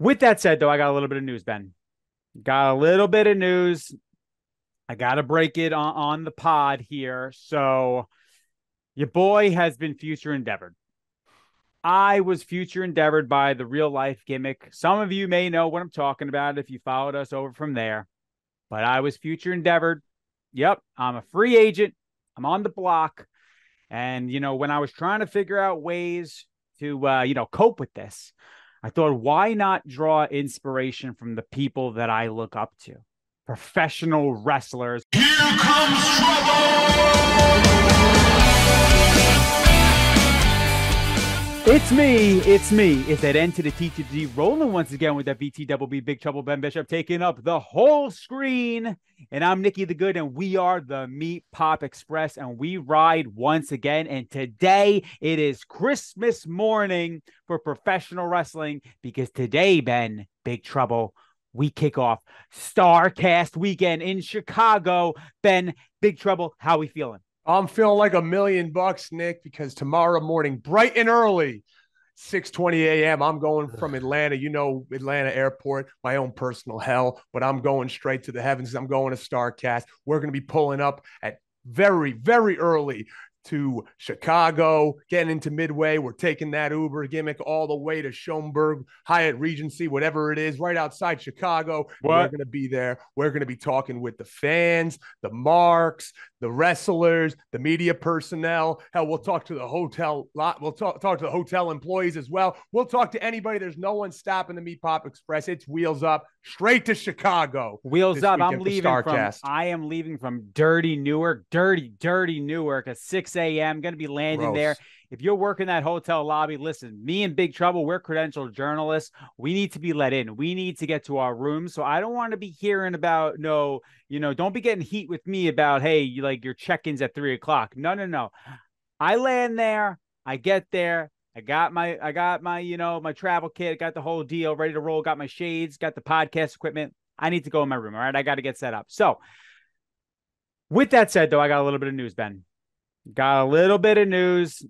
With that said, though, I got a little bit of news, Ben. Got a little bit of news. I got to break it on the pod here. So, your boy has been future endeavored. I was future endeavored by the real life gimmick. Some of you may know what I'm talking about if you followed us over from there, but I was future endeavored. Yep, I'm a free agent. I'm on the block. And, when I was trying to figure out ways to, cope with this, I thought, why not draw inspiration from the people that I look up to? Professional wrestlers. Here comes trouble! It's me. It's that end to the TTG rolling once again with that BTBB Big Trouble Ben Bishop taking up the whole screen. And I'm Nikki the Good, and we are the Meatpop Express, and we ride once again. And today it is Christmas morning for professional wrestling because today, Ben, Big Trouble, we kick off STARRCAST Weekend in Chicago. Ben, Big Trouble, how we feeling? I'm feeling like $1 million, Nick, because tomorrow morning, bright and early, 6:20 a.m., I'm going from Atlanta, Atlanta Airport, my own personal hell, but I'm going straight to the heavens. I'm going to STARRCAST. We're going to be pulling up at very, very early to Chicago, getting into Midway. We're taking that Uber gimmick all the way to Schoenberg, Hyatt Regency, whatever it is, right outside Chicago. We're going to be there. We're going to be talking with the fans, the marks, the wrestlers, the media personnel. Hell, we'll talk to the hotel lot. We'll talk to the hotel employees as well. We'll talk to anybody. There's no one stopping the Meatpop Express. It's wheels up straight to Chicago. Wheels up. I am leaving from dirty Newark at 6 a.m. Going to be landing there. If you're working that hotel lobby, listen, me and Big Trouble, we're credentialed journalists. We need to be let in. We need to get to our room. So I don't want to be hearing about, don't be getting heat with me about, hey, your check-ins at 3:00. No. I land there. I get there. I got my, my travel kit. Got the whole deal ready to roll. Got my shades, got the podcast equipment. I need to go in my room. All right. I got to get set up. So with that said, though, I got a little bit of news, Ben. Got a little bit of news.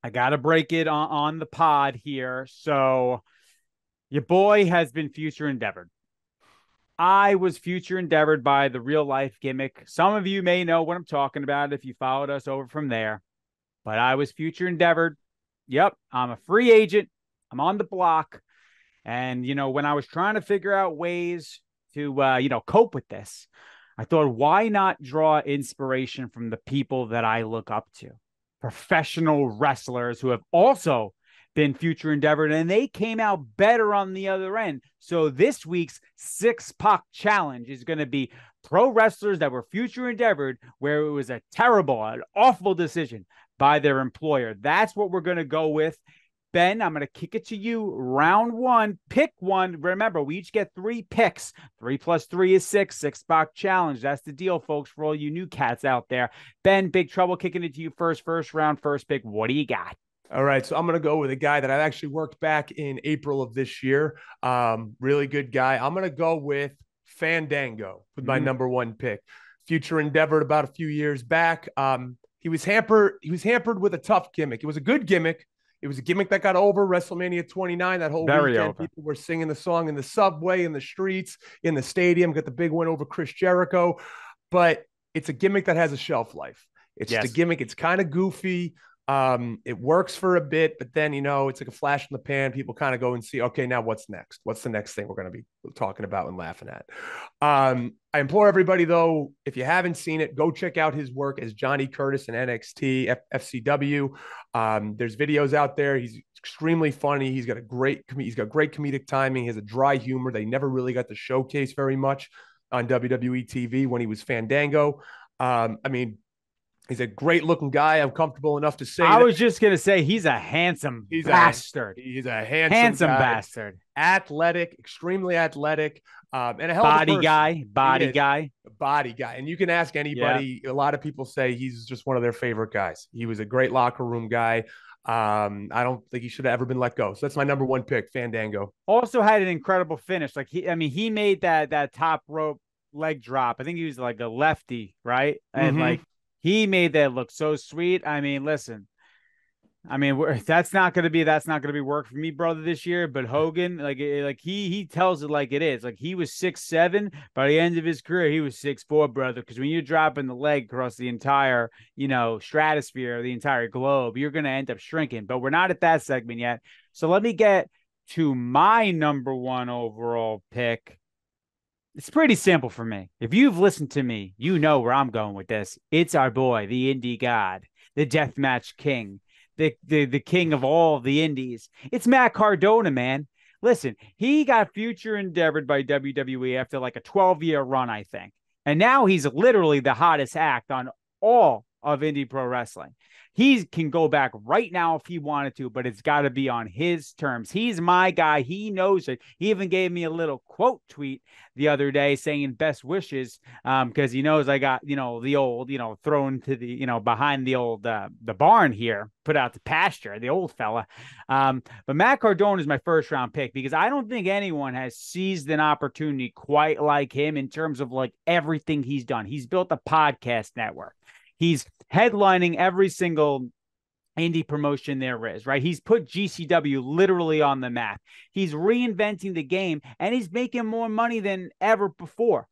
I got to break it on the pod here. So your boy has been future endeavored. I was future endeavored by the real life gimmick. Some of you may know what I'm talking about if you followed us over from there, but I was future endeavored. Yep, I'm a free agent. I'm on the block. And, when I was trying to figure out ways to, cope with this, I thought, why not draw inspiration from the people that I look up to? Professional wrestlers who have also been future endeavored, and they came out better on the other end. So this week's 6-pack challenge is going to be pro wrestlers that were future endeavored, where it was an awful decision by their employer. That's what we're going to go with. Ben, I'm going to kick it to you. Round one, pick one. Remember, we each get 3 picks. 3 plus 3 is 6. 6-pack challenge. That's the deal, folks, for all you new cats out there. Ben, Big Trouble, kicking it to you first round, first pick. What do you got? All right, so I'm going to go with a guy that I actually worked back in April of this year. Really good guy. I'm going to go with Fandango with my number 1 pick. Future endeavored about a few years back. He was hampered with a tough gimmick. It was a good gimmick. It was a gimmick that got over WrestleMania 29. That whole weekend, people were singing the song in the subway, in the streets, in the stadium. Got the big win over Chris Jericho. But it's a gimmick that has a shelf life. It's just a gimmick. It's kind of goofy. It works for a bit, but then, it's like a flash in the pan. People kind of go and see, okay, now what's next? What's the next thing we're going to be talking about and laughing at? I implore everybody, though, if you haven't seen it, go check out his work as Johnny Curtis in NXT, FCW. There's videos out there. He's extremely funny. He's got great comedic timing. He has a dry humor. They never really got to showcase very much on WWE TV when he was Fandango. He's a great looking guy. I'm comfortable enough to say I was just going to say he's a handsome bastard. He's a handsome bastard. Athletic, extremely athletic. And a hell body of a guy. Body guy. And you can ask anybody. Yeah. A lot of people say he's just one of their favorite guys. He was a great locker room guy. I don't think he should have ever been let go. So that's my number 1 pick, Fandango. Also had an incredible finish. Like he made that top rope leg drop. I think he was like a lefty, right? And he made that look so sweet. I mean, listen, I mean, that's not going to be work for me, brother, this year. But Hogan, he tells it like it is. Like he was 6'7". By the end of his career, he was 6'4", brother. Because when you're dropping the leg across the entire, stratosphere, the entire globe, you're going to end up shrinking. But we're not at that segment yet. So let me get to my number one overall pick. It's pretty simple for me. If you've listened to me, you know where I'm going with this. It's our boy, the Indie God, the Deathmatch King, the king of all the indies. It's Matt Cardona, man. Listen, he got future endeavored by WWE after like a 12-year run, I think. And now he's literally the hottest act on all of indie pro wrestling. He can go back right now if he wanted to, but it's got to be on his terms. He's my guy. He knows it. He even gave me a little quote tweet the other day saying best wishes because he knows I got, the old, thrown to the, behind the old, the barn here, put out the pasture, the old fella. But Matt Cardona is my first round pick because I don't think anyone has seized an opportunity quite like him in terms of like everything he's done. He's built a podcast network. He's headlining every single indie promotion there is, right? He's put GCW literally on the map. He's reinventing the game, and he's making more money than ever before.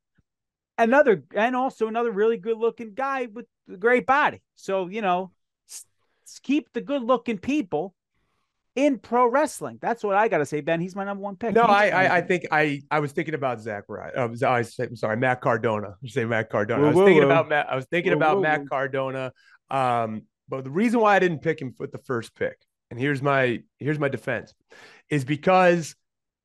Also another really good-looking guy with a great body. So, keep the good-looking people in pro wrestling. That's what I got to say, Ben. He's my number one pick. No, I think I was thinking about Zach Wright. I'm sorry, Matt Cardona. You say Matt Cardona. I was thinking about Matt Cardona. But the reason why I didn't pick him with the first pick, and here's my defense, is because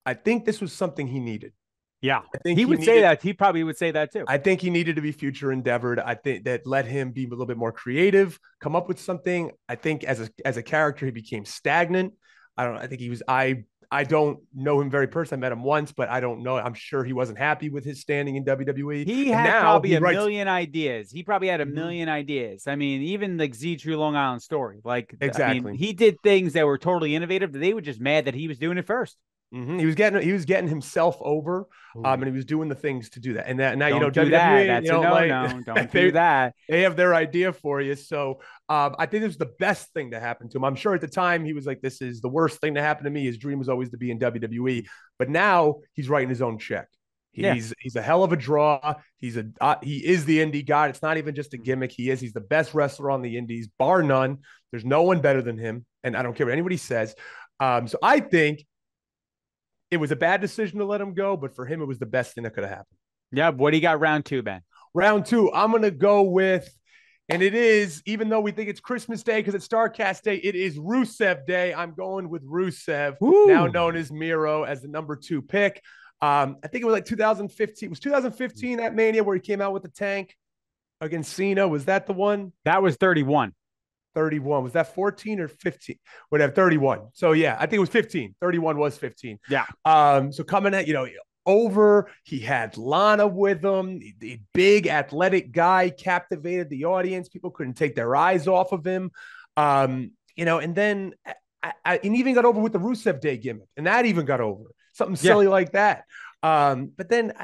I think this was something he needed. Yeah, I think he would say that. He probably would say that too. I think he needed to be future endeavored. I think that let him be a little bit more creative, come up with something. I think as a character, he became stagnant. I think he was. I don't know him very personally. I met him once, but I don't know. I'm sure he wasn't happy with his standing in WWE. He had probably a million ideas. He probably had a million ideas. I mean, even like Z True Long Island Story. Like, exactly. I mean, he did things that were totally innovative. They were just mad that he was doing it first. He was getting himself over, and he was doing the things to do that. And now don't do WWE, that. That's no. Don't do that. They have their idea for you. So I think this was the best thing to happen to him. I'm sure at the time he was like, "This is the worst thing to happen to me." His dream was always to be in WWE, but now he's writing his own check. He's a hell of a draw. He is the indie god. It's not even just a gimmick. He's the best wrestler on the indies, bar none. There's no one better than him, and I don't care what anybody says. So I think it was a bad decision to let him go, but for him, it was the best thing that could have happened. Yeah. What do you got round two, Ben? Round two, I'm going to go with, and it is, even though we think it's Christmas Day because it's STARRCAST Day, it is Rusev Day. I'm going with Rusev, now known as Miro, as the number 2 pick. I think it was like 2015. It was 2015, that Mania where he came out with the tank against Cena. Was that the one? That was 31. 31. Was that 14 or 15? Whatever, 31. So yeah, I think it was 15. 31 was 15. Yeah. So coming at, over, he had Lana with him. The big athletic guy captivated the audience. People couldn't take their eyes off of him. And then and even got over with the Rusev Day gimmick, and that even got over. Something silly like that. But then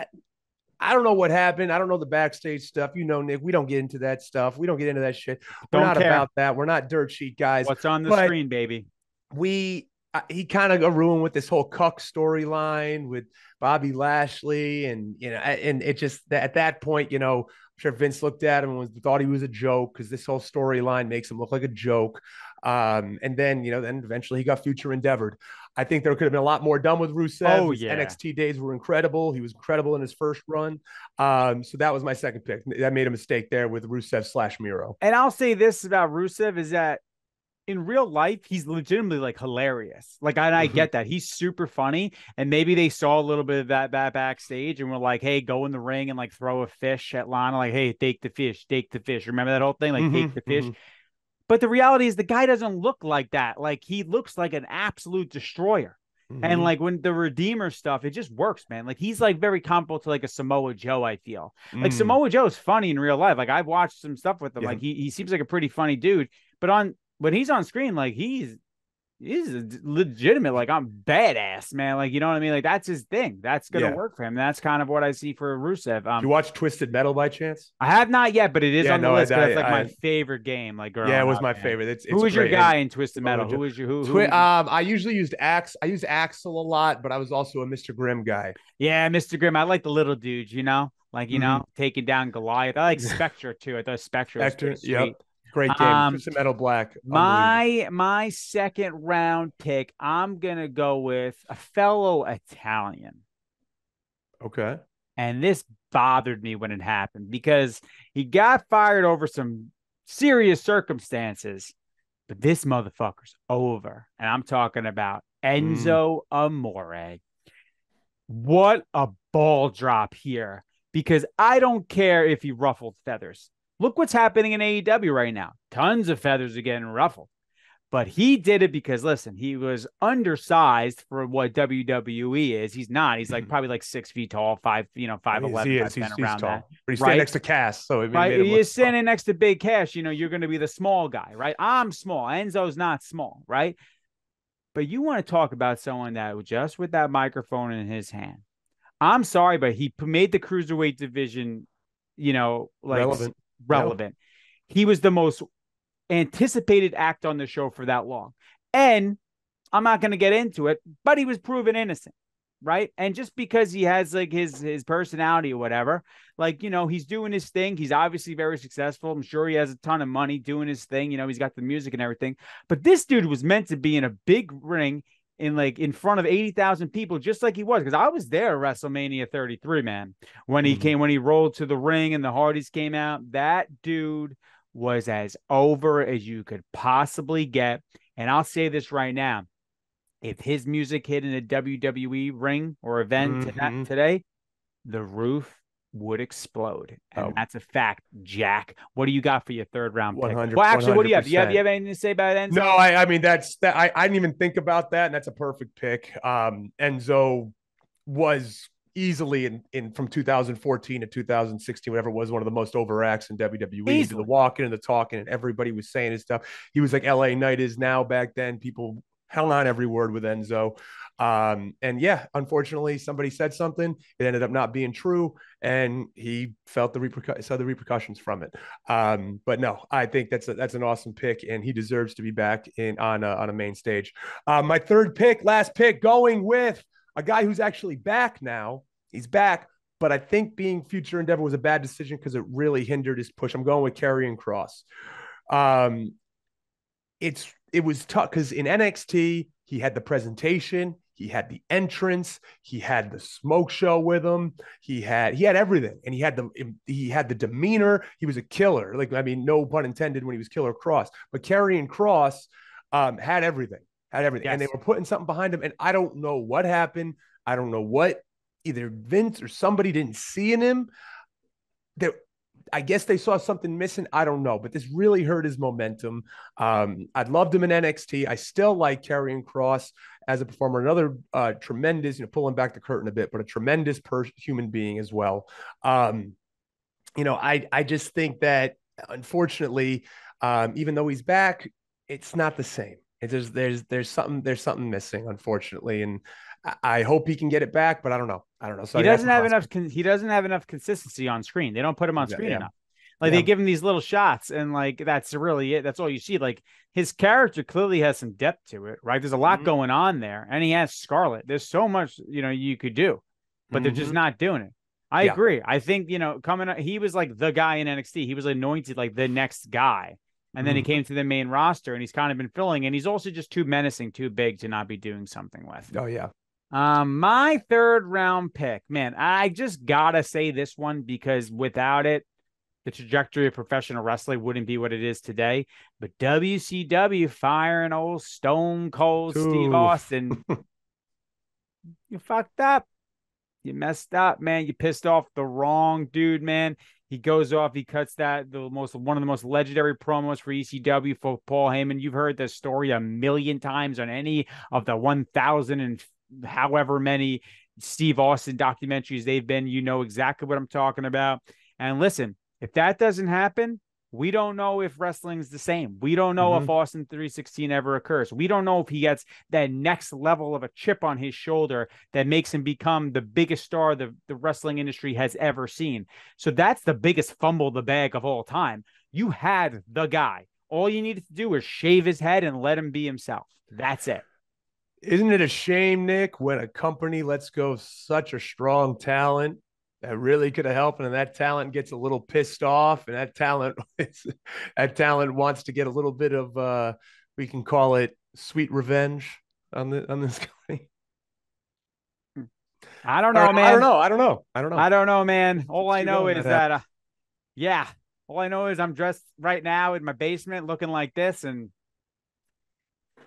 I don't know what happened. I don't know the backstage stuff. Nick, we don't get into that stuff. We don't get into that shit. We're not about that. We're not dirt sheet guys. What's on the screen, baby? He kind of got ruined with this whole cuck storyline with Bobby Lashley. And it just, at that point, I'm sure Vince looked at him and thought he was a joke because this whole storyline makes him look like a joke. And then, then eventually he got future endeavored. I think there could have been a lot more done with Rusev. His NXT days were incredible. He was incredible in his first run. So that was my second pick. I made a mistake there with Rusev / Miro. And I'll say this about Rusev is that in real life, he's legitimately like hilarious. Like, and I get that. He's super funny. And maybe they saw a little bit of that backstage and were like, hey, go in the ring and like throw a fish at Lana. Like, hey, take the fish. Remember that whole thing? Like, take the fish. But the reality is the guy doesn't look like that. Like, he looks like an absolute destroyer. And like when the Redeemer stuff, it just works, man. Like, he's like very comparable to like a Samoa Joe, I feel. Like, Samoa Joe is funny in real life. Like, I've watched some stuff with him. Like, he seems like a pretty funny dude. But when he's on screen, like, he's he's a legitimate, like, I'm badass, man. Like, you know what I mean? Like, that's his thing. That's gonna work for him. That's kind of what I see for Rusev. Did you watch Twisted Metal by chance? I have not yet, but it is on the list. That's like my I favorite game. Like, growing yeah, it was up, my man. favorite. It's who was your great. guy in Twisted Metal? Who was your who? I usually used Axe. I used Axel a lot, but I was also a Mr. Grimm guy. Yeah, Mr. Grimm. I like the little dudes, you know, like, you know, taking down Goliath. I like Spectre too. I thought Spectre was pretty sweet. Yep. Great game. Twisted Metal Black. My second round pick, I'm gonna go with a fellow Italian. Okay. And this bothered me when it happened because he got fired over some serious circumstances, but this motherfucker's over. And I'm talking about Enzo Amore. What a ball drop here, because I don't care if he ruffled feathers. Look what's happening in AEW right now. Tons of feathers are getting ruffled. But he did it because, listen, he was undersized for what WWE is. He's not. He's like probably like 6 feet tall, 5'11". He's around tall. That. But he's standing next to Cass, so he's standing next to Big Cass. You know, you're going to be the small guy, right? I'm small. Enzo's not small, right? But you want to talk about someone that just with that microphone in his hand. I'm sorry, but he made the cruiserweight division, you know, like relevant. Yeah. He was the most anticipated act on the show for that long. And I'm not going to get into it, but he was proven innocent, right? And just because he has like his personality or whatever, like, you know, he's doing his thing. He's obviously very successful. I'm sure he has a ton of money doing his thing. You know, he's got the music and everything. But this dude was meant to be in a big ring in front of 80,000 people, just like he was. Because I was there at WrestleMania 33, man, when he rolled to the ring and the Hardys came out. That dude was as over as you could possibly get. And I'll say this right now. If his music hit in a WWE ring or event today, the roof would explode. And that's a fact, Jack. What do you got for your third round pick? 100%. Well, actually, what do you have? Do you have anything to say about Enzo? No, I mean, that's that. I didn't even think about that. And that's a perfect pick. Enzo was easily in from 2014 to 2016, whatever it was, one of the most over acts in WWE. He did the walking and the talking, and everybody was saying his stuff. He was like LA Knight is now. Back then, people held on every word with Enzo. And yeah, unfortunately, somebody said something. It ended up not being true, and he felt the repercussions from it. But no, I think that's an awesome pick, and he deserves to be back on a main stage. My third pick, last pick, going with a guy who's actually back now. He's back, but I think being future endeavor was a bad decision because it really hindered his push. I'm going with Karrion Kross. It was tough because in NXT, he had the presentation, he had the entrance, he had the smoke show with him, he had everything, and he had the demeanor. He was a killer. Like, I mean, no pun intended when he was Killer Kross, but Karrion Kross had everything. Yes. And they were putting something behind him. And I don't know what happened. I don't know what either Vince or somebody didn't see in him. I guess they saw something missing. I don't know, but this really hurt his momentum. I loved him in NXT. I still like Karrion Kross as a performer. Another tremendous, pulling back the curtain a bit, but a tremendous human being as well. I just think that unfortunately, even though he's back, it's not the same. There's something missing, unfortunately, and I hope he can get it back, but I don't know. So he doesn't have enough. He doesn't have enough consistency on screen. They don't put him on screen enough. Like they give him these little shots, and like that's really it. That's all you see. Like his character clearly has some depth to it, right? There's a lot going on there, and he has Scarlett. There's so much you could do, but they're just not doing it. I agree. I think coming up, he was like the guy in NXT. He was anointed like the next guy. And then he came to the main roster, and he's kind of been filling. And he's also just too menacing, too big to not be doing something with. Oh, yeah. My third round pick, man, I just got to say this one because without it, the trajectory of professional wrestling wouldn't be what it is today. But WCW firing old Stone Cold Steve Austin. You fucked up. You messed up, man. You pissed off the wrong dude, man. He goes off. He cuts one of the most legendary promos for ECW for Paul Heyman. You've heard this story a million times on any of the 1,000 and however many Steve Austin documentaries they've been. You know exactly what I'm talking about. And listen, if that doesn't happen, We don't know if wrestling's the same. We don't know if Austin 316 ever occurs. We don't know if he gets that next level of a chip on his shoulder that makes him become the biggest star the wrestling industry has ever seen. So that's the biggest fumble the bag of all time. You had the guy. All you needed to do was shave his head and let him be himself. That's it. Isn't it a shame, Nick, when a company lets go such a strong talent that really could have helped, and that talent gets a little pissed off, and that talent wants to get a little bit of we can call it sweet revenge on this company. I don't know, man. I don't know, man. All I know is that all I know is I'm dressed right now in my basement looking like this, and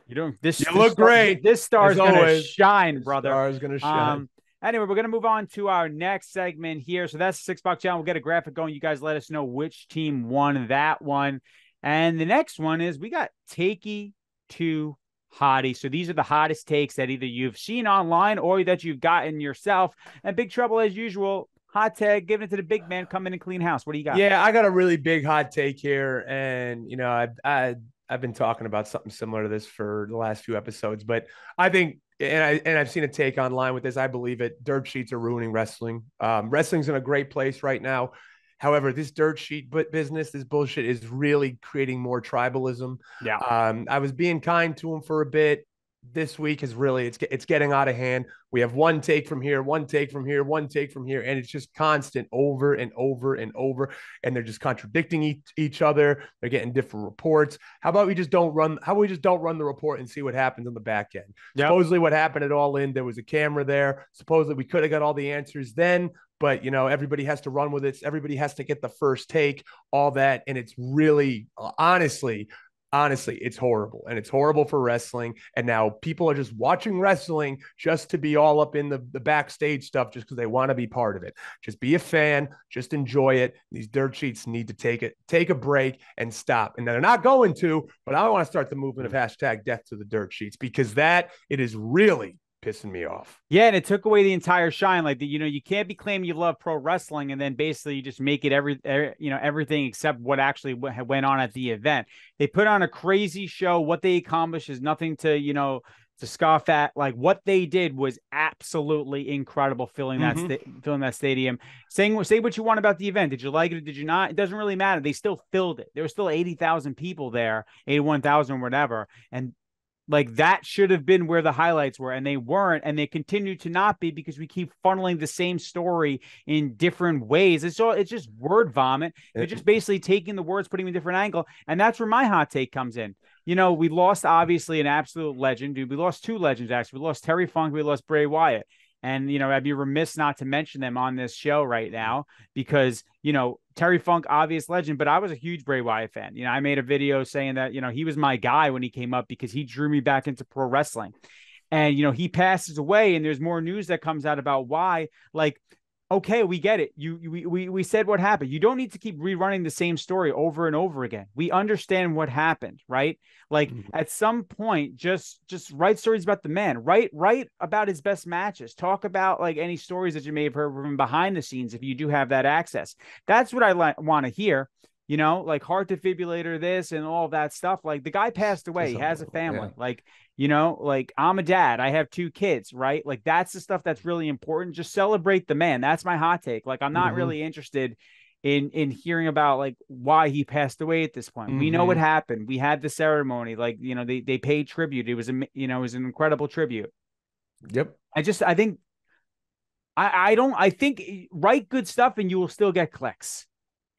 you look great. This star is gonna shine, brother. Star is gonna shine. Anyway, we're going to move on to our next segment here. So that's the $6 challenge. We'll get a graphic going. You guys let us know which team won that one. And the next one is we got Takey to Hottie. So these are the hottest takes that either you've seen online or that you've gotten yourself. And Big Trouble, as usual, hot tag, giving it to the big man, coming in clean house. What do you got? Yeah, I got a really big hot take here. And, you know, I've been talking about something similar to this for the last few episodes, but I think, and I've seen a take online with this. I believe it. Dirt sheets are ruining wrestling. Wrestling's in a great place right now. However, this dirt sheet business, this bullshit is really creating more tribalism. Yeah. I was being kind to him for a bit. This week is really, it's getting out of hand. We have one take from here, one take from here, one take from here, and it's just constant over and over and over, and they're just contradicting each other. They're getting different reports. How about we just don't run the report and see what happens on the back end? Yep. Supposedly what happened at All In, there was a camera there. Supposedly we could have got all the answers then, but, you know, everybody has to run with it. Everybody has to get the first take, all that, and it's really, honestly, it's horrible, and it's horrible for wrestling. And now people are just watching wrestling just to be all up in the backstage stuff, just because they want to be part of it. Just be a fan, just enjoy it. These dirt sheets need to take a break and stop. And they're not going to, but I want to start the movement of hashtag death to the dirt sheets, because it is really pissing me off. Yeah, and it took away the entire shine. Like, you can't be claiming you love pro wrestling and then basically you just make it everything except what actually went on at the event. They put on a crazy show. What they accomplished is nothing to scoff at. Like, what they did was absolutely incredible, filling that stadium. Say what you want about the event. Did you like it or did you not? It doesn't really matter. They still filled it. There were still 80,000 people there, 81,000, whatever. And like, that should have been where the highlights were, and they weren't, and they continue to not be, because we keep funneling the same story in different ways. It's just word vomit. You're just basically taking the words, putting them in a different angle, and that's where my hot take comes in. We lost, obviously, an absolute legend, dude. We lost two legends, actually. We lost Terry Funk, we lost Bray Wyatt. And, I'd be remiss not to mention them on this show right now, because, Terry Funk, obvious legend, but I was a huge Bray Wyatt fan. I made a video saying that, he was my guy when he came up, because he drew me back into pro wrestling. And, he passes away, and there's more news that comes out about why. Like, okay, we get it. We said what happened. You don't need to keep rerunning the same story over and over again. We understand what happened, right? Like, at some point, just write stories about the man. Write about his best matches. Talk about, like, any stories that you may have heard from behind the scenes, if you do have that access. That's what I want to hear. Like heart defibrillator, this and all that stuff. Like, the guy passed away. He has a family. Yeah. Like, I'm a dad. I have 2 kids, right? Like, that's the stuff that's really important. Just celebrate the man. That's my hot take. Like, I'm not really interested in hearing about, like, why he passed away at this point. We know what happened. We had the ceremony. Like, they paid tribute. It was an incredible tribute. Yep. I think write good stuff and you will still get clicks.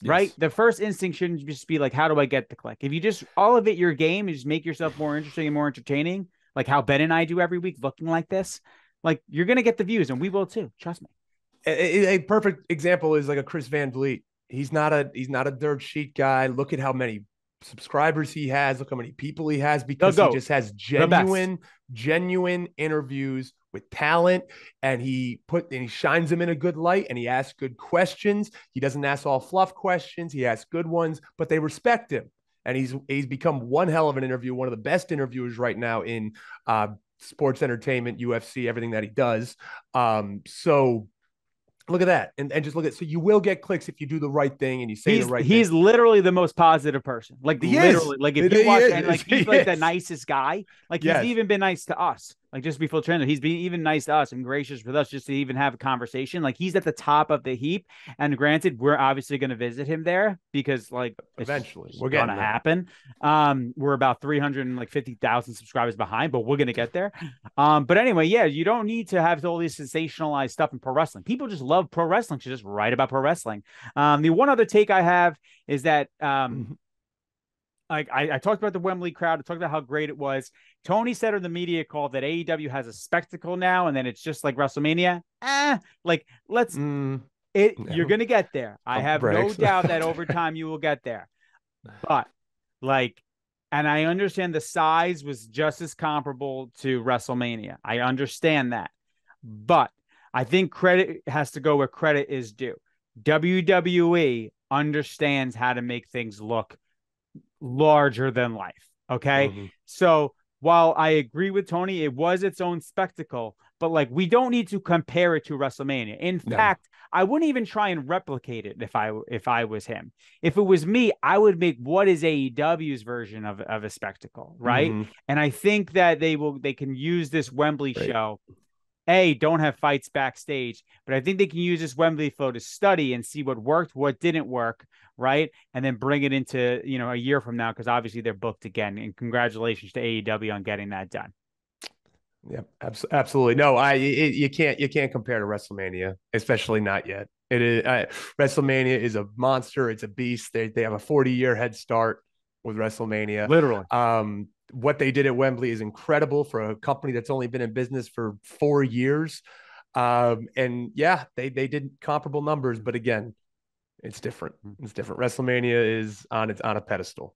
Yes. Right? The first instinct shouldn't just be like, how do I get the click? If you just, all of it, your game is make yourself more interesting and more entertaining, like how Ben and I do every week, looking like this, like, you're going to get the views, and we will too. Trust me. A perfect example is like a Chris Van Vliet. He's not a dirt sheet guy. Look at how many subscribers he has. Look how many people he has, because he just has genuine interviews with talent, and he shines them in a good light, and he asks good questions. He doesn't ask all fluff questions. He asks good ones, but they respect him. And he's become one hell of an interview, one of the best interviewers right now in sports entertainment, UFC, everything that he does. So Look at that. And just look at, so you will get clicks if you do the right thing and you say the right thing. He's literally the most positive person. Like He literally, is. like if you watch and like he's like the is. nicest guy. Like Yes. he's even been nice to us. Like just before trailer, he's been even nice to us and gracious with us just to even have a conversation. Like he's at the top of the heap. And granted, we're obviously going to visit him there because like eventually we're going to happen. We're about 350,000 subscribers behind, but we're going to get there. But anyway, yeah, you don't need to have all these sensationalized stuff in pro wrestling. People just love pro wrestling to just write about pro wrestling. The one other take I have is that I talked about the Wembley crowd. I talked about how great it was. Tony said on the media call that AEW has a spectacle now, and then it's just like WrestleMania. Like let's you're gonna get there. I have no doubt that over time you will get there. But like, and I understand the size was just as comparable to WrestleMania. I understand that, but I think credit has to go where credit is due. WWE understands how to make things look larger than life. Okay. So while I agree with Tony, it was its own spectacle, but like we don't need to compare it to WrestleMania. In fact, I wouldn't even try and replicate it if I was him. If it was me, I would make what is AEW's version of a spectacle, right? And I think that they can use this Wembley show. Don't have fights backstage, but I think they can use this Wembley flow to study and see what worked, what didn't work, right? And then bring it into, a year from now, because obviously they're booked again. And congratulations to AEW on getting that done. Yeah, absolutely. No, you can't compare to WrestleMania, especially not yet. It is WrestleMania is a monster. It's a beast. They have a 40-year head start with WrestleMania. Literally. What they did at Wembley is incredible for a company that's only been in business for 4 years. And yeah, they did comparable numbers, but again, it's different. It's different. WrestleMania is on a pedestal.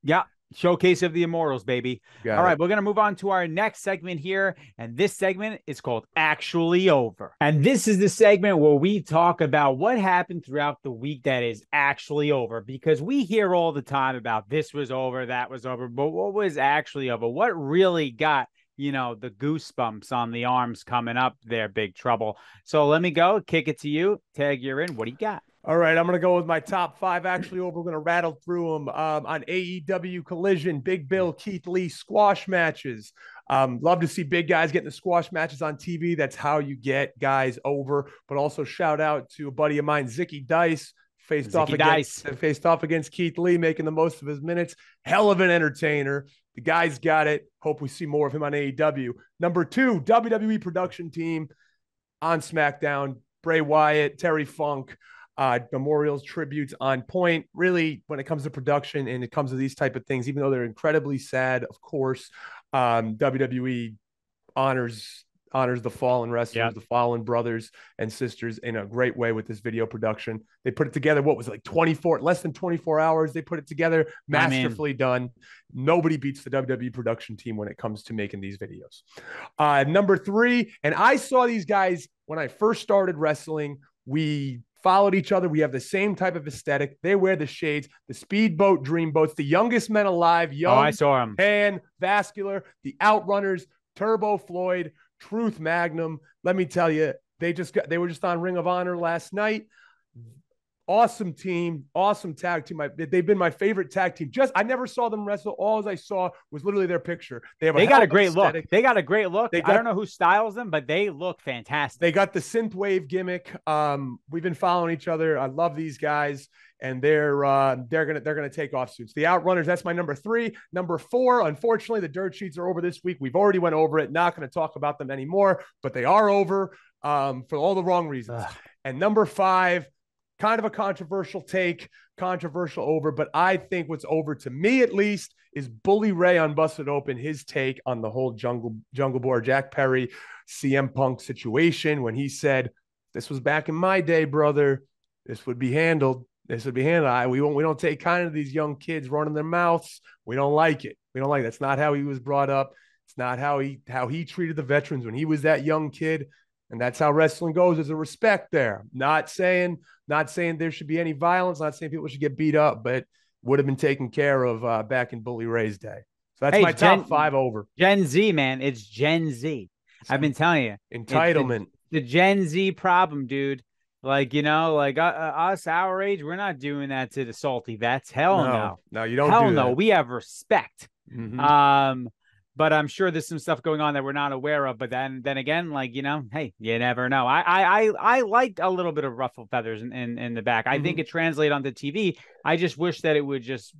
Yeah. Showcase of the Immortals, baby. All right, we're going to move on to our next segment here. And this segment is called Actually Over. And this is the segment where we talk about what happened throughout the week that is actually over. Because we hear all the time about this was over, that was over. But what was actually over? What really got, the goosebumps on the arms coming up there, Big Trouble? So let me go. Kick it to you. Tag, you're in. What do you got? All right, I'm going to go with my top 5 actually over. We're going to rattle through them on AEW Collision, Big Bill, Keith Lee squash matches. Love to see big guys getting the squash matches on TV. That's how you get guys over. But also shout out to a buddy of mine, Zicky Dice, faced off against Keith Lee, making the most of his minutes. Hell of an entertainer. The guy's got it. Hope we see more of him on AEW. Number 2, WWE production team on SmackDown. Bray Wyatt, Terry Funk. Memorials, tributes on point. Really, when it comes to production and it comes to these type of things, even though they're incredibly sad, of course, WWE honors the fallen wrestlers, the fallen brothers and sisters in a great way with this video production. They put it together. What was it, like less than 24 hours? They put it together, masterfully done. Nobody beats the WWE production team when it comes to making these videos. Number 3, and I saw these guys when I first started wrestling. We followed each other. We have the same type of aesthetic. They wear the shades, the speedboat dreamboats, the youngest men alive, young, I saw him. Pan, Vascular, the Outrunners, Turbo Floyd, Truth Magnum. Let me tell you, they were just on Ring of Honor last night. Awesome team, awesome tag team. They've been my favorite tag team. I never saw them wrestle. All I saw was literally their picture. They got a great look. They got a great look. I don't know who styles them, but they look fantastic. They got the synthwave gimmick. We've been following each other. I love these guys, and they're gonna take off soon. So the Outrunners, that's my number 3. Number 4, unfortunately, the Dirtsheets are over this week. We've already went over it. Not going to talk about them anymore, but they are over for all the wrong reasons. And number 5. Kind of a controversial take, controversial over, but I think what's over to me at least is Bully Ray on Busted Open, his take on the whole Jungle Boy, Jack Perry, CM Punk situation when he said, "This was back in my day, brother. This would be handled. This would be handled. We don't take kind of these young kids running their mouths. We don't like it. We don't like it. That's not how he was brought up. It's not how he treated the veterans when he was that young kid." And that's how wrestling goes. There's a respect there. Not saying there should be any violence. Not saying people should get beat up, but would have been taken care of back in Bully Ray's day. So that's my top 5 over. Gen Z, man. It's Gen Z. I've been telling you. Entitlement. The Gen Z problem, dude. Like, like us, our age, we're not doing that to the salty vets. Hell no. No, you don't Hell do no. that. We have respect. Mm-hmm. But I'm sure there's some stuff going on that we're not aware of. But then again, like, hey, you never know. I like a little bit of ruffle feathers in the back. I think it translates onto TV. I just wish that it would just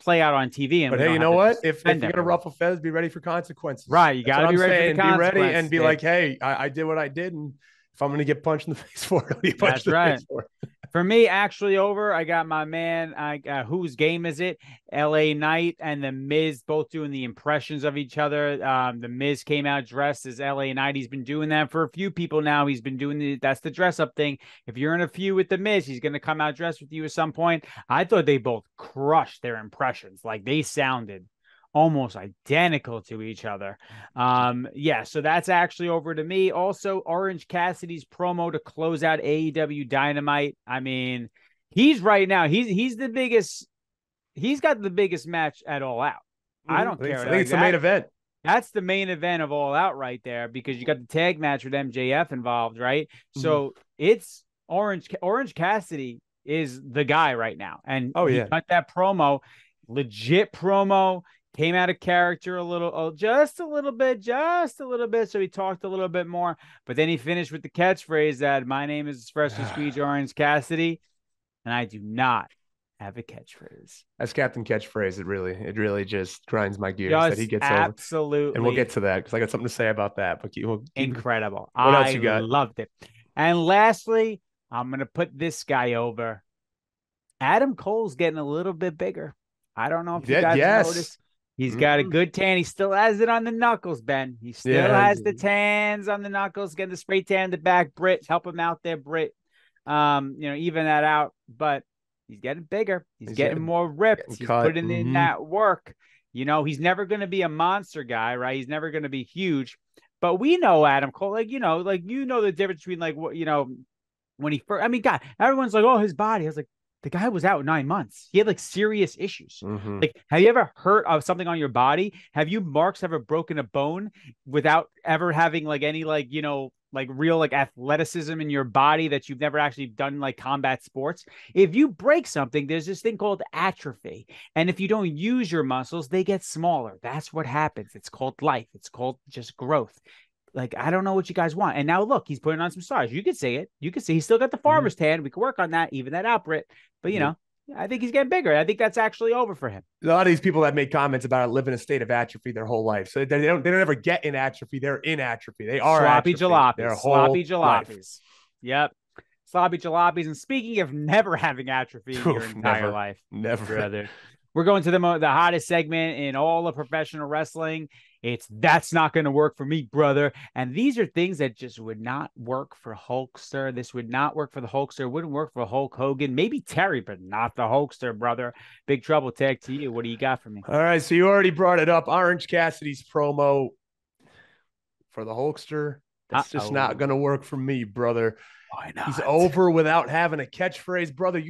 play out on TV. And But hey, you know what? If you're gonna ruffle feathers, be ready for consequences. Right, you got to be ready for the consequences. Be ready and be like, hey, I did what I did, and if I'm gonna get punched in the face for it, I'll get punched in the face for it. For me, actually over, I got my man, whose game is it? LA Knight and The Miz both doing the impressions of each other. The Miz came out dressed as LA Knight. He's been doing that for a few people now. He's been doing that's the dress up thing. If you're in a feud with The Miz, he's going to come out dressed with you at some point. I thought they both crushed their impressions. Like, they sounded almost identical to each other. Yeah, so that's actually over to me. Also, Orange Cassidy's promo to close out AEW Dynamite. I mean, he's right now, he's the biggest, he's got the biggest match at All Out. I don't care. I think it's the main event. That's the main event of All Out right there, because you got the tag match with MJF involved, right? So it's Orange Cassidy is the guy right now. And he cut that promo, legit promo. Came out of character just a little bit. So he talked a little bit more, but then he finished with the catchphrase that my name is Freshly Squeezed Orange Cassidy, and I do not have a catchphrase. As Captain Catchphrase, it really just grinds my gears that he gets absolutely over. And we'll get to that because I got something to say about that. But incredible. What else you got? Loved it. And lastly, I'm gonna put this guy over. Adam Cole's getting a little bit bigger. I don't know if you guys noticed. He's got a good tan. He still has it on the knuckles, Ben. He still has the tans on the knuckles. Getting the spray tan in the back. Britt, help him out there, Britt. Even that out. But he's getting bigger. He's getting more ripped. He's putting in that work. He's never going to be a monster guy, right? He's never going to be huge. But we know Adam Cole, the difference between when he first. I mean, God, everyone's like, oh, his body. I was like, the guy was out 9 months. He had serious issues. Like, have you ever hurt of something on your body? Have you, Marks, ever broken a bone without ever having any real athleticism in your body that you've never actually done combat sports? If you break something, there's this thing called atrophy. And if you don't use your muscles, they get smaller. That's what happens. It's called life. It's called just growth. I don't know what you guys want. And now look, he's putting on some stars. You could say it. You could say he's still got the farmer's tan. We could work on that, even that out, Britt. But, I think he's getting bigger. I think that's actually over for him. A lot of these people that make comments about it live in a state of atrophy their whole life. So they don't ever get in atrophy. They're in atrophy. They are sloppy atrophy. Jalopies. Sloppy jalopies. Yep. Sloppy jalopies. And speaking of never having atrophy in your entire life. Never. Brother. We're going to the hottest segment in all of professional wrestling. That's not going to work for me, brother. And these are things that just would not work for Hulkster. This would not work for the Hulkster. Wouldn't work for Hulk Hogan. Maybe Terry, but not the Hulkster, brother. Big Trouble, tag to you. What do you got for me? All right, so you already brought it up. Orange Cassidy's promo for the Hulkster. That's just not going to work for me, brother. Why not? He's over without having a catchphrase, brother.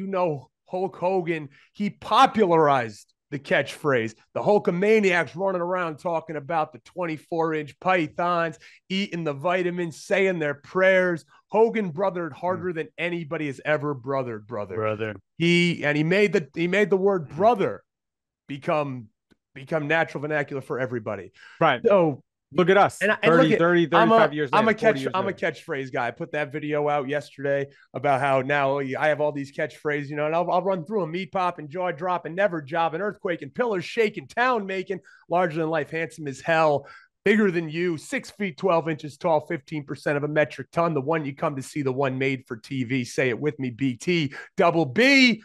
Hulk Hogan, he popularized the catchphrase. The Hulkamaniacs running around talking about the 24-inch pythons, eating the vitamins, saying their prayers. Hogan brothered harder than anybody has ever brothered, brother. He made the word brother become natural vernacular for everybody. Right. So look at us. 35 years later. I'm a catchphrase guy. I put that video out yesterday about how now I have all these catchphrases, and I'll run through them. Meatpop and jaw dropping, never jobbing, earthquake and pillars shaking, town making, larger than life, handsome as hell, bigger than you, 6 feet 12 inches tall, 15% of a metric ton, the one you come to see, the one made for TV. Say it with me, BTBB.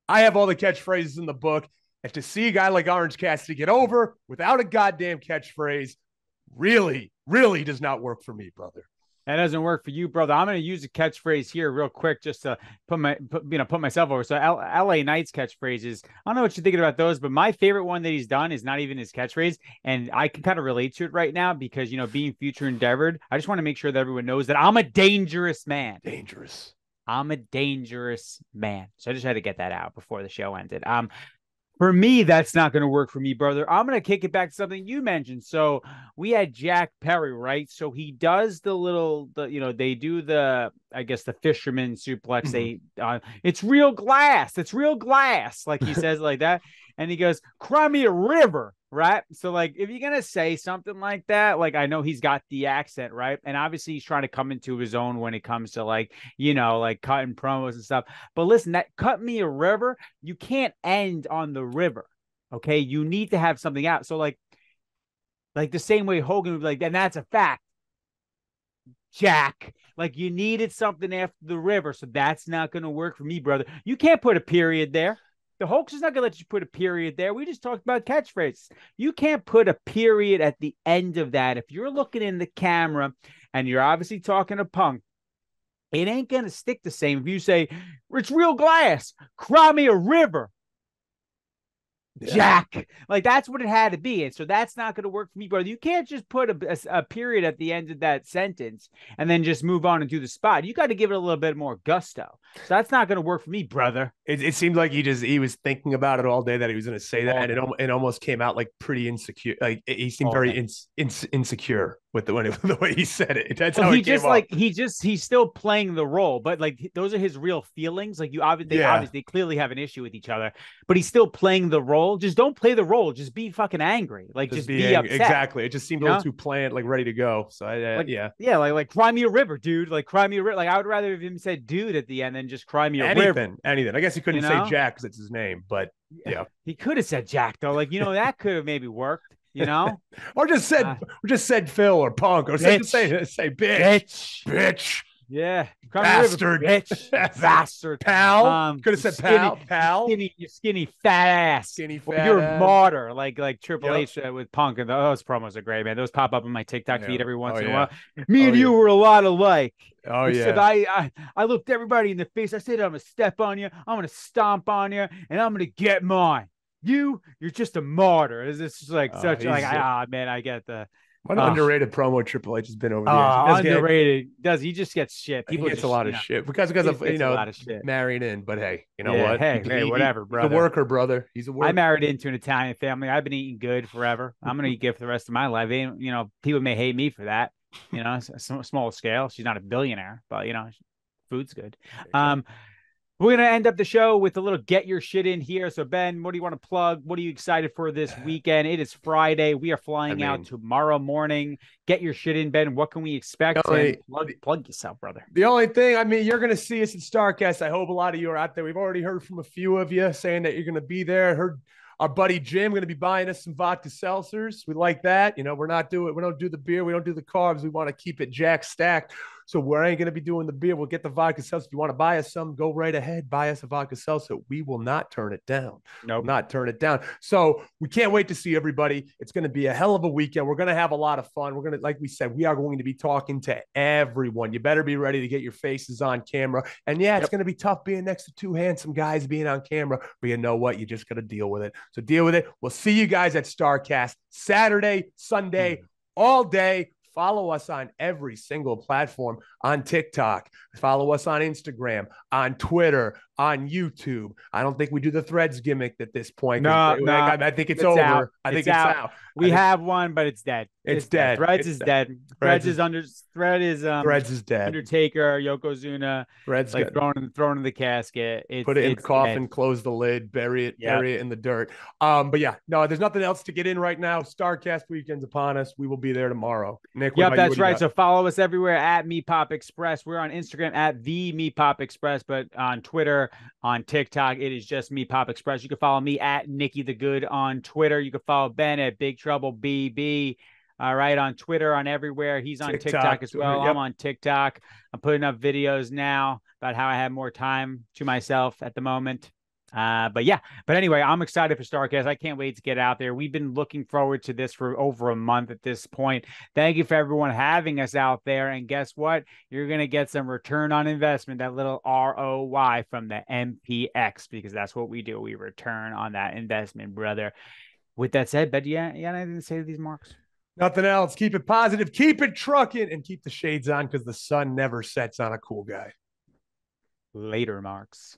I have all the catchphrases in the book. And to see a guy like Orange Cassidy get over without a goddamn catchphrase really does not work for me, brother. That doesn't work for you, brother. I'm going to use a catchphrase here real quick just to put myself over. So LA Knight's catchphrases, I don't know what you're thinking about those, but my favorite one that he's done is not even his catchphrase. And I can kind of relate to it right now because, being future endeavored, I just want to make sure that everyone knows that I'm a dangerous man. Dangerous. I'm a dangerous man. So I just had to get that out before the show ended. For me, that's not going to work for me, brother. I'm going to kick it back to something you mentioned. So we had Jack Perry, right? So he does they do I guess the fisherman suplex. It's real glass. It's real glass. Like he says like that. And he goes, cry me a river, right? So like, if you're going to say something like that, like I know he's got the accent, right? And obviously he's trying to come into his own when it comes to like cutting promos and stuff. But listen, that cut me a river, you can't end on the river. Okay. You need to have something out. So like the same way Hogan would be like, and that's a fact, Jack. Like you needed something after the river. So that's not going to work for me, brother. You can't put a period there. The Hulk is not going to let you put a period there. We just talked about catchphrases. You can't put a period at the end of that. If you're looking in the camera and you're obviously talking to Punk, it ain't going to stick the same. If you say, it's real glass, cry me a river, Jack. Like that's what it had to be. And so that's not going to work for me, brother. You can't just put a period at the end of that sentence and then just move on and do the spot. You got to give it a little bit more gusto. So that's not going to work for me, brother. It seemed like he was thinking about it all day that he was going to say that, and it almost came out like pretty insecure. Like he seemed very insecure with the way he said it. That's how he just like he's still playing the role, but like those are his real feelings. Like they clearly have an issue with each other, but he's still playing the role. Just don't play the role. Just be fucking angry. Like just be upset. Exactly. It just seemed a little too planned, like ready to go. So like cry me a river, dude. Like cry me a river. Like I would rather have him said dude at the end than just cry me a river. Anything. I guess he couldn't say Jack because it's his name, but yeah, he could have said Jack though. Like that could have maybe worked. Or just said Phil or Punk or say bitch. Yeah, bastard, bitch, bastard, pal. Could have said pal. Skinny fat ass. You're a martyr, like Triple H with Punk, and those promos are great, man. Those pop up in my TikTok feed every once in a while. Me and you were a lot alike. Said, I looked everybody in the face. I said, I'm gonna step on you. I'm gonna stomp on you, and I'm gonna get mine. You're just a martyr. It's just like man, I get the. What an underrated promo Triple H has been over the years. Underrated. He just gets shit. People gets a lot of shit because of a lot of shit married in. But hey, you know what? Hey, whatever, brother. He's a worker, brother. He's a worker. I married into an Italian family. I've been eating good forever. I'm gonna eat good for the rest of my life. People may hate me for that. Small scale. She's not a billionaire, but food's good. We're going to end up the show with a little get your shit in here. So, Ben, what do you want to plug? What are you excited for this weekend? It is Friday. We are flying out tomorrow morning. Get your shit in, Ben. What can we expect? Plug yourself, brother. The only thing, you're going to see us at STARRCAST. I hope a lot of you are out there. We've already heard from a few of you saying that you're going to be there. Heard our buddy Jim going to be buying us some vodka seltzers. We like that. We don't do the beer. We don't do the carbs. We want to keep it jack stacked. So we ain't going to be doing the beer. We'll get the vodka seltzer. If you want to buy us some, go right ahead. Buy us a vodka seltzer. We will not turn it down. Nope. Not turn it down. So we can't wait to see everybody. It's going to be a hell of a weekend. We're going to have a lot of fun. We're going to, like we said, we are going to be talking to everyone. You better be ready to get your faces on camera. And it's going to be tough being next to two handsome guys being on camera. But you know what? You just got to deal with it. So deal with it. We'll see you guys at STARRCAST Saturday, Sunday, all day. Follow us on every single platform, on TikTok. Follow us on Instagram, on Twitter, on YouTube. I don't think we do the Threads gimmick at this point. No, I think it's over. Out. I think it's out. We have one, but it's dead. It's dead. Threads is dead. Threads is dead. Undertaker, Yokozuna. Threads like thrown in the casket. Put it in the coffin, close the lid, bury it in the dirt. But there's nothing else to get in right now. STARRCAST weekend's upon us. We will be there tomorrow. Nick, that's right. So follow us everywhere at Meatpop Express. We're on Instagram at the Meatpop Express, but on Twitter, on TikTok, it is just Meatpop Express. You can follow me at Nikki the Good on Twitter. You can follow Ben at Big Trouble BB. All right, on Twitter, on everywhere. He's on TikTok as well. I'm on TikTok. I'm putting up videos now about how I have more time to myself at the moment. But anyway, I'm excited for STARRCAST. I can't wait to get out there. We've been looking forward to this for over a month at this point. Thank you for everyone having us out there. And guess what? You're going to get some return on investment, that little ROI from the MPX, because that's what we do. We return on that investment, brother. With that said, Ben, you got anything to say to these marks? Nothing else. Keep it positive, keep it trucking, and keep the shades on because the sun never sets on a cool guy. Later, Marks.